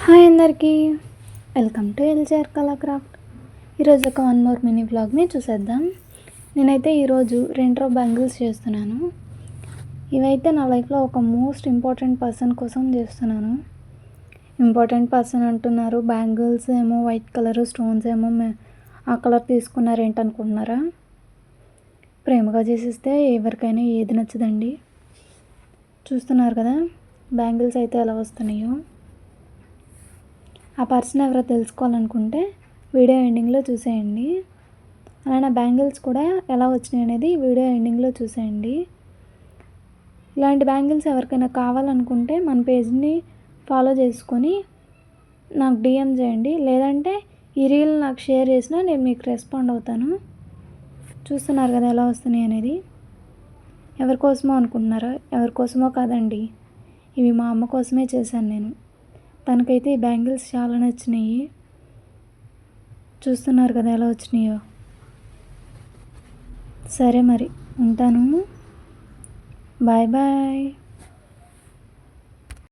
Hi అందరికీ, welcome to ఎల్జేఆర్ కళాక్రాఫ్ట్. ఈరోజు ఒక వన్ మోర్ మినీ వ్లాగ్ని చూసేద్దాం. నేనైతే ఈరోజు 2 బ్యాంగిల్స్ చేస్తున్నాను. ఇవైతే నా లైఫ్లో ఒక మోస్ట్ ఇంపార్టెంట్ పర్సన్ కోసం చేస్తున్నాను. ఇంపార్టెంట్ పర్సన్ అంటున్నారు, బ్యాంగిల్స్ ఏమో వైట్ కలర్, స్టోన్స్ ఏమో ఆ కలర్ తీసుకున్నారేంటనుకుంటున్నారా? ప్రేమగా చేసిస్తే ఎవరికైనా ఏది నచ్చదండి. చూస్తున్నారు కదా బ్యాంగిల్స్ అయితే ఎలా వస్తున్నాయో. ఆ పర్సన్ ఎవరో తెలుసుకోవాలనుకుంటే వీడియో ఎండింగ్లో చూసేయండి. అలా నా బ్యాంగిల్స్ కూడా ఎలా వచ్చినాయి అనేది వీడియో ఎండింగ్లో చూసేయండి. ఇలాంటి బ్యాంగిల్స్ ఎవరికైనా కావాలనుకుంటే మన పేజ్ని ఫాలో చేసుకొని నాకు డిఎం చేయండి, లేదంటే ఈ రీల్ నాకు షేర్ చేసినా నేను మీకు రెస్పాండ్ అవుతాను. చూస్తున్నారు కదా ఎలా వస్తున్నాయి అనేది. ఎవరికోసమో అనుకుంటున్నారా? ఎవరికోసమో కాదండి, ఇవి మా అమ్మ కోసమే చేశాను నేను. తనకైతే ఈ బ్యాంగిల్స్ చాలా నచ్చినాయి. చూస్తున్నారు కదా ఎలా వచ్చినాయో. సరే మరి ఉంటాను, బాయ్ బాయ్.